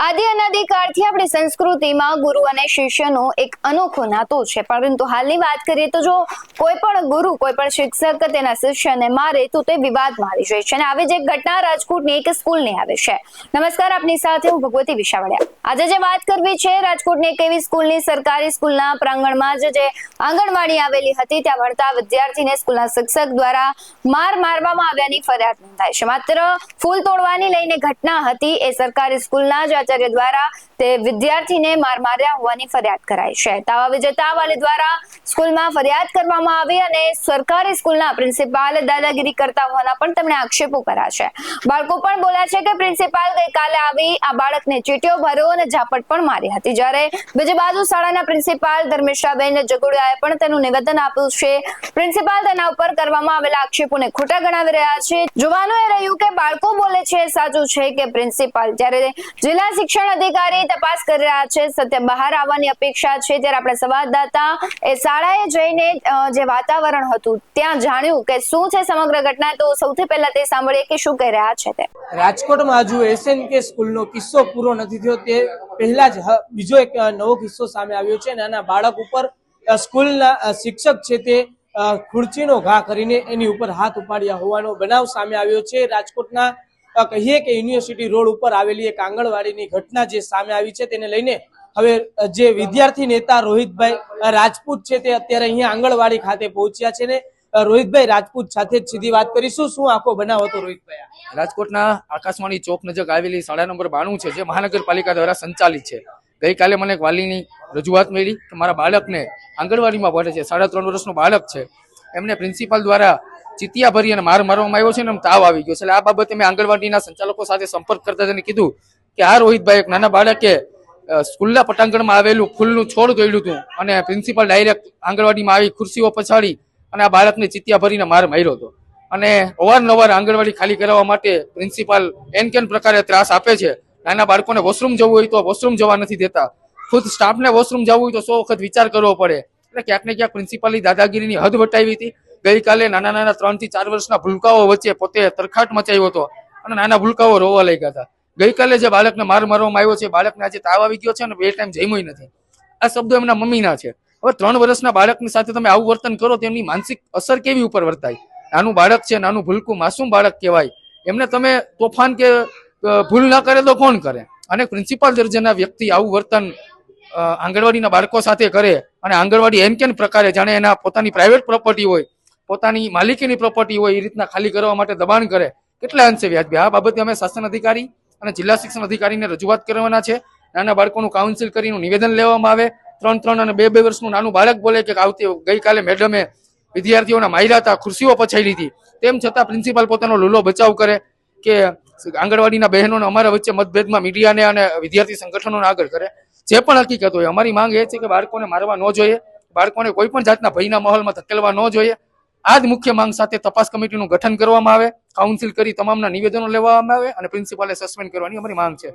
આદિ અનાદિકાળથી આપણી સંસ્કૃતિમાં ગુરુ અને શિષ્યનો એક અનોખો નાતો છે, પરંતુ હાલની વાત કરીએ તો જો કોઈ પણ ગુરુ કોઈ પણ શિક્ષક તેના શિષ્યને મારે તો તે વિવાદમાં આવી જાય છે અને આવી જ એક ઘટના રાજકોટની એક સ્કૂલની આવે છે। નમસ્કાર, આપની સાથે હું ભગવતી વિશાવડિયા। આજે જે વાત કરવી છે રાજકોટની એક એવી સ્કૂલની, સરકારી સ્કૂલના પ્રાંગણમાં જે આંગણવાડી આવેલી હતી, ત્યાં ભણતા વિદ્યાર્થીને સ્કૂલના શિક્ષક દ્વારા મારવામાં આવ્યાની ફરિયાદ નોંધાઈ છે। માત્ર ફૂલ તોડવાની લઈને ઘટના હતી। એ સરકારી સ્કૂલના જ આચાર્ય દ્વારા તે વિદ્યાર્થીને માર્યા હોવાની ફરિયાદ કરાઈ છે। તાવા વિજેતા વાલી દ્વારા સ્કૂલમાં ફરિયાદ કરવામાં આવી અને સરકારી સ્કૂલના પ્રિન્સિપાલ દાદાગીરી કરતા હોવાના પણ તેમણે આક્ષેપો કર્યા છે। બાળકો પણ બોલ્યા છે કે પ્રિન્સિપાલ ગઈકાલે આવી આ બાળકને ચીટીઓ ભર્યો અને ઝાપટ પણ મારી હતી, જ્યારે બીજી બાજુ શાળાના પ્રિન્સિપાલ ધર્મિષ્ઠાબેન જગોડિયાએ પણ તેનું નિવેદન આપ્યું છે। પ્રિન્સિપાલ તેના ઉપર કરવામાં આવેલા આક્ષેપોને ખોટા ગણાવી રહ્યા છે। જોવાનું એ રહ્યું કે બાળકો બોલે છે સાચું છે કે પ્રિન્સિપાલ, ત્યારે જિલ્લા શિક્ષણ અધિકારી તપાસ કરી રહ્યા છે। સત્ય બહાર આવવાની અપેક્ષા છે। ત્યારે આપણે સંવાદદાતા એ શાળાએ જઈને જે વાતાવરણ હતું ત્યાં જાણ્યું કે શું છે સમગ્ર ઘટના, તો સૌથી પહેલા તે સાંભળીએ કે શું કહી રહ્યા છે તે। રાજકોટમાં હજુ SNK સ્કૂલનો કિસ્સો પૂરો નથી થયો તે પહેલા જ બીજો એક નવો કિસ્સો સામે આવ્યો છે। નાના બાળક ઉપર સ્કૂલના શિક્ષક છે તે ખુરચીનો ઘા કરીને એની ઉપર હાથ ઉપાડ્યા હોવાનો બનાવ સામે આવ્યો છે। રાજકોટના કહીએ કે યુનિવર્સિટી રોડ ઉપર આવેલી એક આંગણવાડીની ઘટના જે સામે આવી છે, તેને લઈને હવે જે વિદ્યાર્થી નેતા રોહિતભાઈ રાજપૂત છે તે અત્યારે અહીંયા આંગણવાડી ખાતે પહોંચ્યા છે ને રોહિતભાઈ રાજપૂત સાથે જ સીધી વાત કરીશું। શું આખો બનાવ હતો રોહિતભાઈ? રાજકોટના આકાશવાણી ચોક નજીક આવેલી શાળા નંબર 92 છે, જે મહાનગરપાલિકા દ્વારા સંચાલિત છે। ગઈકાલે મને એક વાલીની રજૂઆત મળી કે મારા બાળકને આંગણવાડીમાં ભણે છે, 3.5 વર્ષનું બાળક છે, એમને પ્રિન્સિપાલ દ્વારા ચીતિયા ભરી અને મારવામાં આવ્યો છે ને તાવ આવી ગયો છે। એટલે આ બાબતે મેં આંગણવાડીના સંચાલકો સાથે સંપર્ક કરતા તેને કીધું કે આ રોહિતભાઈ એક નાના બાળકે સ્કૂલના પટાંગણમાં આવેલું ફૂલનું છોડ તોડ્યું હતું અને પ્રિન્સિપાલ ડાયરેક્ટ આંગણવાડીમાં આવી ખુરશીઓ પછાડી અને આ બાળકને ચીતિયા ભરીને માર્યો હતો। અને અવારનવાર આંગણવાડી ખાલી કરાવવા માટે પ્રિન્સિપાલ એન પ્રકારે ત્રાસ આપે છે। નાના બાળકોને વોશરૂમ જવું હોય તો વોશરૂમ જવા નથી દેતા, ખુદ સ્ટાફને વોશરૂમ જવું હોય તો 100 વખત વિચાર કરવો પડે। એટલે ક્યાંક ને ક્યાંક પ્રિન્સિપાલની દાદાગીરીની હદ વટાવી હતી। ગઈકાલે નાના 3 થી 4 વર્ષના ભૂલકાઓ વચ્ચે પોતે તરખાટ મચાવ્યો હતો અને નાના ભૂલકાઓ રોવા લાગ્યા હતા। ગઈકાલે જે બાળકને મારવામાં આવ્યો છે, બાળકને આજે તાવ આવી ગયો છે અને 2 ટાઈમ જમ્યું નથી। આ શબ્દો એમના મમ્મીના છે। હવે 3 વર્ષના બાળકની સાથે તમે આવું વર્તન કરો તો એમની માનસિક અસર કેવી ઉપર વર્તાય? નાનું બાળક છે, નાનું ભૂલકું માસૂમ બાળક કહેવાય, એમને તમે તોફાન કે ભૂલ ના કરે તો કોણ કરે? અને પ્રિન્સિપાલ દરજ્જાના વ્યક્તિ આવું વર્તન આંગણવાડીના બાળકો સાથે કરે અને આંગણવાડી એન પ્રકારે જાણે એના પોતાની પ્રાઇવેટ પ્રોપર્ટી હોય, પોતાની માલિકીની પ્રોપર્ટી હોય, એ રીતના ખાલી કરવા માટે દબાણ કરે, કેટલા અંશે વ્યાજબી? આ બાબતે અમે શાસન અધિકારી અને જિલ્લા શિક્ષણ અધિકારીને રજૂઆત કરવાના છે। નાના બાળકોનું કાઉન્સિલ કરીને નિવેદન લેવામાં આવે। 3 અને 2 વર્ષનું નાનું બાળક બોલે કે ગઈકાલે મેડમે વિદ્યાર્થીઓના માર્યા હતા, ખુરશીઓ પછાડી હતી, તેમ છતાં પ્રિન્સિપાલ પોતાનો લૂલો બચાવ કરે કે આંગણવાડીના બહેનોને અમારા વચ્ચે મતભેદમાં મીડિયાને અને વિદ્યાર્થી સંગઠનોને આગળ કરે। જે પણ હકીકત હોય, અમારી માંગ એ છે કે બાળકોને મારવા ન જોઈએ, બાળકોને કોઈ પણ જાતના ભયના માહોલમાં ધકેલવા ન જોઈએ। આ જ મુખ્ય માંગ સાથે તપાસ કમિટીનું ગઠન કરવામાં આવે, કાઉન્સિલ કરી તમામના નિવેદનો લેવામાં આવે અને પ્રિન્સિપાલે સસ્પેન્ડ કરવાની અમારી માંગ છે।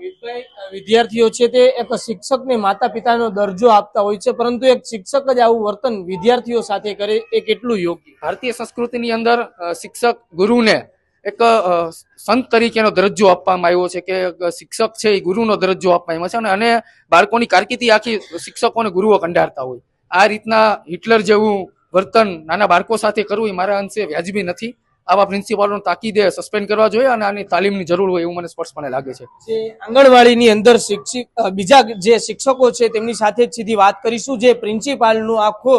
વિદ્યાર્થીઓ છે તે એક શિક્ષકને માતા પિતાનો દરજ્જો આપતા હોય છે, પરંતુ એક શિક્ષક જ આવું વર્તન વિદ્યાર્થીઓ સાથે કરે એ કેટલું યોગ્ય? ભારતીય સંસ્કૃતિની અંદર શિક્ષક ગુરુને એક સંત તરીકેનો દરજ્જો આપવામાં આવ્યો છે કે શિક્ષક છે એ ગુરુનો દરજ્જો આપવામાં આવ્યો છે અને બાળકોની કારકિર્દી આખી શિક્ષકોને ગુરુઓ કંડારતા હોય। આ રીતના હિટલર જેવું વર્તન નાના બાળકો સાથે કરવું એ મારા અંશે વ્યાજબી નથી। આવા પ્રિન્સિપાલોને તાકીદે સસ્પેન્ડ કરવા જોઈએ અને આની તાલીમની જરૂર હોય એવું મને સ્પષ્ટપણે લાગે છે। જે આંગણવાડીની અંદર બીજા જે શિક્ષકો છે તેમની સાથે જ સીધી વાત કરીશું। જે પ્રિન્સિપાલનું આખો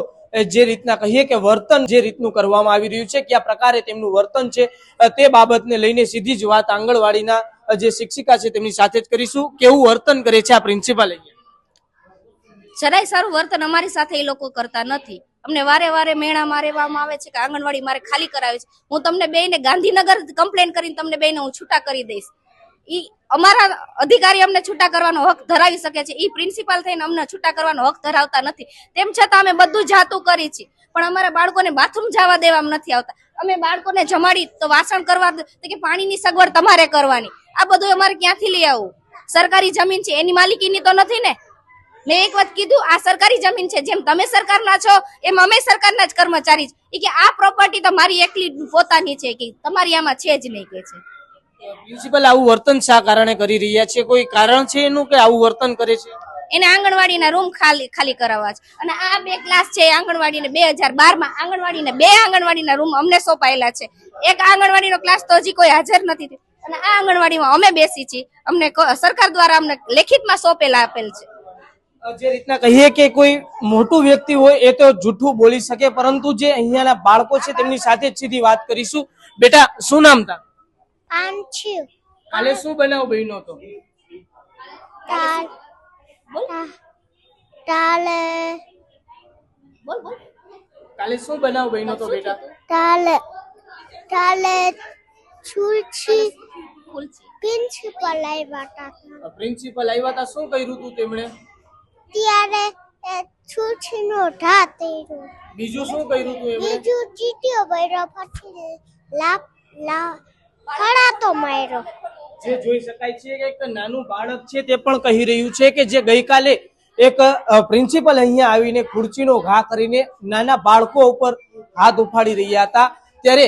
જે રીતના કહીએ કે વર્તન જે રીતનું કરવામાં આવી રહ્યું છે, કયા પ્રકારે તેમનું વર્તન છે, તે બાબતને લઈને સીધી જ વાત આંગણવાડીના જે શિક્ષિકા છે તેમની સાથે જ કરીશું। કેવું વર્તન કરે છે આ પ્રિન્સિપાલ? જરાય સારું વર્તન અમારી સાથે એ લોકો કરતા નથી। અમને વારે મેણા મારવામાં આવે છે કે આંગણવાડી મારે ખાલી કરાવી છે। હું તમને બેને ગાંધીનગર કમ્પ્લેન કરીને તમને બેને હું છૂટા કરી દઈશ। ઈ અમારા અધિકારી અમને છૂટા કરવાનો હક ધરાવી શકે છે, ઈ પ્રિન્સિપાલ થઈને અમને છૂટા કરવાનો હક ધરાવતા નથી। તેમ છતાં અમે બધું જાતું કરી છે, પણ અમારા બાળકોને બાથરૂમ જવા દેવામાં નથી આવતા। અમે બાળકોને જમાડી તો વાસણ કરવા કે પાણીની સગવડ તમારે કરવાની, આ બધું અમારે ક્યાંથી લઈ આવવું? સરકારી જમીન છે, એની માલિકીની તો નથી ને। મેં એક વાત કીધું, આ સરકારી જમીન છે, જેમ તમે સરકારના છો એમ અમે સરકારના જ કર્મચારી છે, કે આ પ્રોપર્ટી તો મારી એકલી પોતાની છે, કે તમારી આમાં છે જ નહીં કે છે। પ્રિન્સિપલ આવું વર્તન શા કારણે કરી રહ્યા છે? કોઈ કારણ છે એનું કે આવું વર્તન કરે છે? એને આંગણવાડીના રૂમ ખાલી કરાવવા છે. અને આ 2 ક્લાસ છે આંગણવાડીને 2012 માં આંગણવાડીને 2 આંગણવાડીના રૂમ અમને સોંપાયેલા છે. એક આંગણવાડીનો ક્લાસ તો હજી કોઈ હાજર નથી થયો. અને આ આંગણવાડીમાં અમે બેસી છીએ. અમને સરકાર દ્વારા અમને લેખિતમાં સોંપેલા આપેલ છે. જે રીતના કહીએ કે કોઈ મોટું વ્યક્તિ હોય એ તો જૂઠું બોલી શકે, પરંતુ જે અહીંયાના બાળકો છે તેમની સાથે જ સીધી વાત કરીશું. બેટા, શું નામ તારું? આંછ્યું કાલે શું બનાવ બન્યો હતો? તાલે બોલ બોલ. કાલે શું બનાવ બન્યો હતો બેટા? તાલે તાલે છુલછી ખુલસી. પ્રિન્સિપલ આવ્યા હતા પ્રિન્સિપલ આવ્યા હતા, શું કર્યું હતું તેમણે? ત્યારે છુલછીનો ઢા કર્યો, બીજું શું કર્યું હતું એમણે? બીજું ચીટીઓ ભર્યો, પછી ખડાતો માર્યો. જે જોઈ શકાય છે કે એક નાનું બાળક છે તે પણ કહી રહ્યું છે કે જે ગઈકાલે એક પ્રિન્સિપલ અહીંયા આવીને ખુરચીનો ઘા કરીને નાના બાળકો ઉપર હાથ ઉપાડી રહ્યા હતા, ત્યારે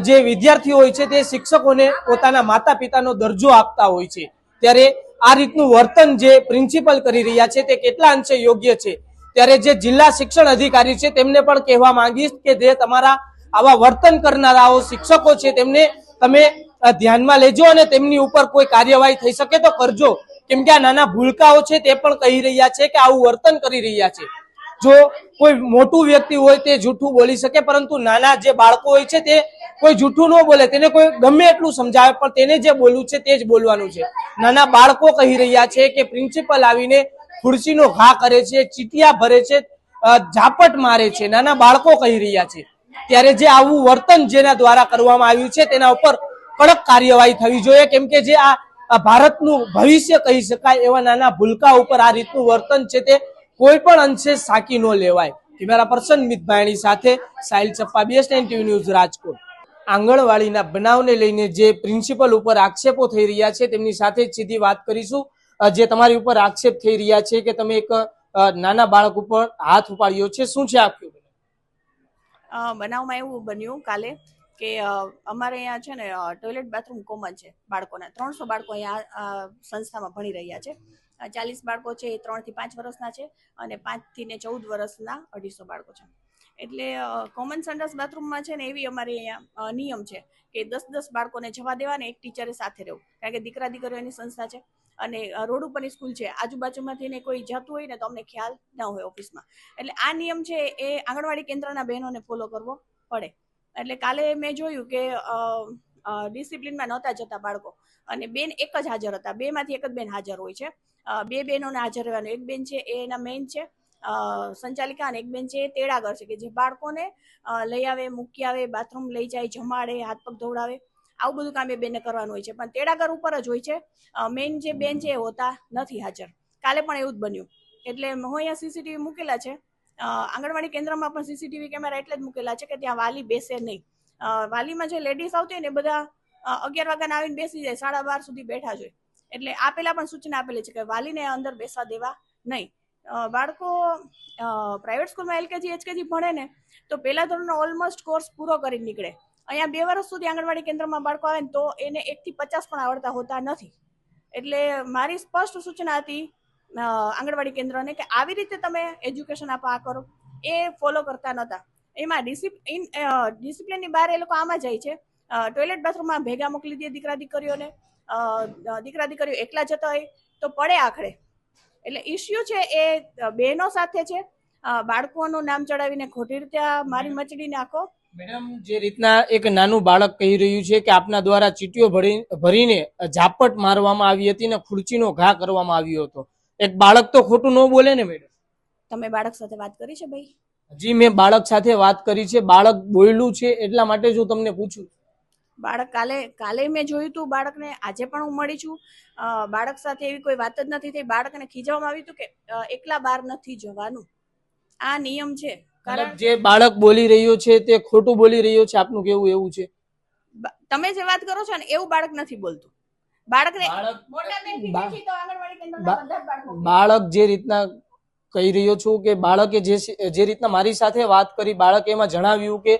જે વિદ્યાર્થીઓ હોય છે તે શિક્ષકોને પોતાના માતા પિતાનો દરજ્જો આપતા હોય છે, ત્યારે આ રીતનું વર્તન જે પ્રિન્સિપલ કરી રહ્યા છે તે કેટલા અંશે યોગ્ય છે? ત્યારે જે જિલ્લા શિક્ષણ અધિકારી છે તેમને પણ કહેવા માંગીશ કે જે તમારા આવા વર્તન કરનારાઓ શિક્ષકો છે તેમને તમે ધ્યાનમાં લેજો અને તેમની ઉપર કોઈ કાર્યવાહી થઈ શકે તો કરજો, કેમ કે આ નાના ભૂલકાઓ છે તે પણ કહી રહ્યા છે કે આવું વર્તન કરી રહ્યા છે. જો કોઈ મોટું વ્યક્તિ હોય તે જૂઠું બોલી શકે, પરંતુ નાના જે બાળકો હોય છે તે કોઈ જૂઠું ન બોલે, તેને કોઈ ગમે એટલું સમજાવે પણ તેને જે બોલવું છે તે જ બોલવાનું છે. નાના બાળકો કહી રહ્યા છે કે પ્રિન્સિપલ આવીને ખુરશીનો ઘા કરે છે, ચીટિયા ભરે છે, ઝાપટ મારે છે, નાના બાળકો કહી રહ્યા છે. ત્યારે જે આવું વર્તન જેના દ્વારા કરવામાં આવ્યું છે તેના ઉપર કડક કાર્યવાહી થવી જોઈએ, કેમ કે જે આ ભારતનું ભવિષ્ય કહી શકાય એવા નાના ભૂલકા ઉપર આ રીતનું વર્તન છે તે કોઈ પણ અંશે સાકી ન લેવાય. કેમેરા પર્સન મિત ભાયણી સાથે Sahil Chappa, BS9 TV news, Rajkot. આંગણવાડીના બનાવને લઈને જે પ્રિન્સિપલ ઉપર આક્ષેપો થઈ રહ્યા છે તેમની સાથે જ સીધી વાત કરીશું. જે તમારી ઉપર આક્ષેપ થઈ રહ્યા છે કે તમે એક નાના બાળક ઉપર હાથ ઉપાડ્યો છે, શું છે આપ્યું? બનાવમાં એવું બન્યું કાલે કે અમારે અહીંયા છે ને ટોયલેટ બાથરૂમ કોમન છે બાળકોના. 300 બાળકો અહીંયા સંસ્થામાં ભણી રહ્યા છે. 40 બાળકો છે એ 3 થી 5 વર્ષના છે અને 5 થી 14 વર્ષના 250 બાળકો છે. એટલે કોમન સંડાસ બાથરૂમમાં છે ને એવી અમારે અહીંયા નિયમ છે કે 10-10 બાળકોને જવા દેવાને, એક ટીચરે સાથે રહેવું, કારણ કે દીકરા દીકરીઓની સંસ્થા છે અને રોડ ઉપરની સ્કૂલ છે. આજુબાજુમાંથી ને કોઈ જતું હોય ને તો અમને ખ્યાલ ન હોય ઓફિસમાં. એટલે આ નિયમ છે એ આંગણવાડી કેન્દ્રના બહેનોને ફોલો કરવો પડે. એટલે કાલે મેં જોયું કે ડિસિપ્લિનમાં નહોતા જતા બાળકો અને બેન એક જ હાજર હતા. 2 માંથી એક જ બેન હાજર હોય છે. 2 બહેનોને હાજર રહેવાનું. એક બેન છે એ એના મેઇન છે સંચાલિકા અને એક બેન છે એ તેડાગર છે કે જે બાળકોને લઈ આવે, મૂકી આવે, બાથરૂમ લઈ જાય, જમાડે, હાથ પગ ધોવડાવે, આવું બધું કામ એ બેનને કરવાનું હોય છે. પણ તેડાગર ઉપર જ હોય છે. મેઇન જે બેન છે એ હોતા નથી હાજર. કાલે પણ એવું જ બન્યું. એટલે હું અહીંયા સીસીટીવી મૂકેલા છે. આંગણવાડી કેન્દ્રમાં પણ સીસીટીવી કેમેરા એટલે જ મૂકેલા છે કે ત્યાં વાલી બેસે નહીં. વાલીમાં જે લેડીઝ આવતી હોય ને બધા 11 વાગ્યાના આવીને બેસી જાય, 12:30 સુધી બેઠા જ હોય. એટલે આ પેલા પણ સૂચના આપેલી છે કે વાલીને અંદર બેસવા દેવા નહીં. બાળકો પ્રાઇવેટ સ્કૂલમાં LKG HKG ભણે ને તો પહેલા ધોરણનો ઓલમોસ્ટ કોર્સ પૂરો કરી નીકળે. અહીંયા 2 વર્ષ સુધી આંગણવાડી કેન્દ્રમાં બાળકો આવે ને તો એને 1 થી 50 પણ આવડતા હોતા નથી. એટલે મારી સ્પષ્ટ સૂચના હતી આંગણવાડી કેન્દ્રને કે આવી રીતે તમે એજ્યુકેશન આપવા આ કરો. એ ફોલો કરતા નહોતા. એમાં ડિસિપ્લિનની બહાર એ લોકો આમાં જાય છે. ટોયલેટ બાથરૂમમાં ભેગા મોકલી દે દીકરા દીકરીઓને. દીકરા દીકરીઓ એકલા જતા હોય તો પડે આખડે. એટલે ઇસ્યુ છે એ બહેનો સાથે છે. બાળકોનું નામ ચડાવીને ખોટી રીતે મારી મચડી નાખો. મેડમ, જે રીતના એક નાનું બાળક કહી રહ્યું છે કે આપના દ્વારા ચીટીઓ ભરીને ઝાપટ મારવામાં આવી હતી ને ખુરચીનો ઘા કરવામાં આવ્યો હતો, એક બાળક તો ખોટું ન બોલે ને મેડમ? તમે બાળક સાથે વાત કરી છે ભાઈ? જી, મેં બાળક સાથે વાત કરી છે. બાળક બોલ્યું છે એટલા માટે જ હું તમને પૂછું. બાળક કાલે મેં જોયું હતું બાળકને. આજે પણ હું મળી છું. બાળક સાથે એવી કોઈ વાત જ નથી થઈ. બાળકને ખીજવામાં આવ્યું હતું કે એકલા બહાર નથી જવાનું. આ નિયમ છે. કારણ જે બાળક બોલી રહ્યો છે તે ખોટું બોલી રહ્યો છે, આપનું કેવું એવું છે? તમે જે વાત કરો છો ને એવું બાળક નથી બોલતું. બાળકને મોટા બેનથી બેઠી તો આંગણવાડી કેન્દ્રના બધા જ બાળકો બાળક જે રીતના કહી રહ્યો છું કે બાળકે જે રીતના મારી સાથે વાત કરી, બાળકે એમાં જણાવ્યું કે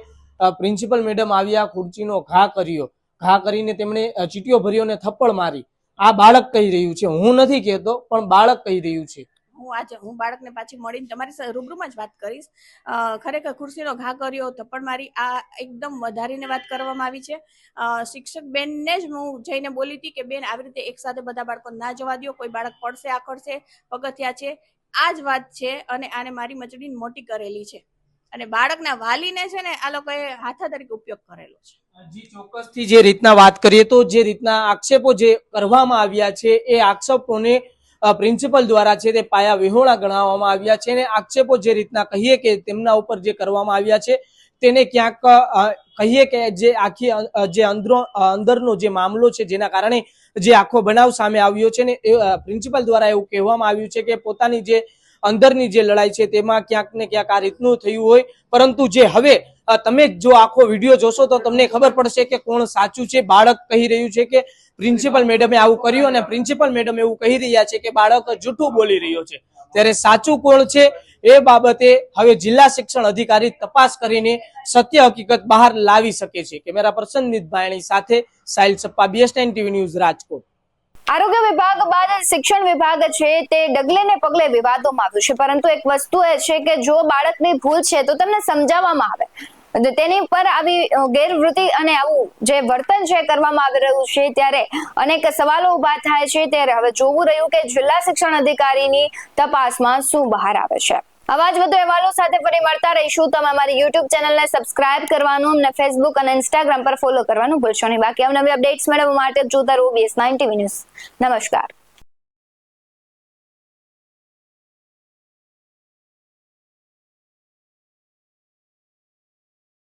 પ્રિન્સિપલ મેડમ આવ્યા, ખુરચીનો ઘા કર્યો, ઘા કરીને તેમણે ચીટીઓ ભર્યો અને થપ્પડ મારી. આ બાળક કહી રહ્યું છે, હું નથી કહેતો, પણ બાળક કહી રહ્યું છે. હું બાળકને પાછી મળીને તમારી સાથે રૂબરૂમાં જ વાત કરીશ. ખરેખર ખુરશીનો ઘા કર્યો, થપ્પડ મારી, આ એકદમ વધારીને વાત કરવામાં આવી છે. શિક્ષક બેનને જ હું જઈને બોલી હતી કે બેન આવી રીતે એક સાથે બધા બાળકો ના જવા દો, કોઈ બાળક પડશે આખડશે, પગથિયા છે, આ જ વાત છે. અને આને મારી મચડીને મોટી કરેલી છે અને બાળકના વાલીને છે ને આ લોકોએ હાથા તરીકે ઉપયોગ કરેલો છે. જી, ચોક્કસથી જે રીતના વાત કરીએ તો જે રીતના આક્ષેપો જે કરવામાં આવ્યા છે એ આક્ષેપોને પ્રિન્સિપલ દ્વારા છે તે પાયા વિહોણા ગણાવવામાં આવ્યા છે અને આક્ષેપો જે રીતના કહીએ કે તેમના ઉપર જે કરવામાં આવ્યા છે તેને ક્યાંક કહીએ કે જે આખી જે અંદરનો જે મામલો છે જેના કારણે જે આખો બનાવ સામે આવ્યો છે ને એ પ્રિન્સિપલ દ્વારા એવું કહેવામાં આવ્યું છે કે પોતાની જે અંદરની જે લડાઈ છે તેમાં ક્યાંક ને ક્યાંક આ રીતનું થયું હોય. પરંતુ જે હવે તમે જો આખો વિડીયો જોશો તો તમને ખબર પડશે કે કોણ સાચું છે. બાળક કહી રહ્યું છે કે પ્રિન્સિપલ મેડમે આવું કર્યું અને પ્રિન્સિપલ મેડમ એવું કહી રહ્યા છે કે બાળક જૂઠું બોલી રહ્યો છે. ત્યારે સાચું કોણ છે એ બાબતે હવે જિલ્લા શિક્ષણ અધિકારી તપાસ કરીને સત્ય હકીકત બહાર લાવી શકે છે. કેમેરા પર્સન નિત ભાયણી સાથે Sahil Sappa, BS9 TV news, Rajkot. આરોગ્ય વિભાગ બાદ શિક્ષણ વિભાગ છે તે ડગલે ને પગલે વિવાદોમાં આવ્યું છે, પરંતુ એક વસ્તુ એ છે કે જો બાળકની ભૂલ છે તો તમને સમજાવવામાં આવે, તેની પર આવી ગેરવૃત્તિ અને આવું જે વર્તન છે કરવામાં આવી રહ્યું છે ત્યારે અનેક સવાલો ઉભા થાય છે. ત્યારે હવે જોવું રહ્યું કે જિલ્લા શિક્ષણ અધિકારીની તપાસમાં શું બહાર આવે છે. આવા જ વધુ અહેવાલો સાથે ફરી મળતા રહીશું. તમે અમારી YouTube ચેનલને સબસ્ક્રાઇબ કરવાનું, અમને Facebook અને Instagram પર ફોલો કરવાનું ભૂલશો નહીં. બાકી અવનવી અપડેટ્સ મેળવવા માટે જોતા રહો BS9 TV ન્યૂઝ. નમસ્કાર.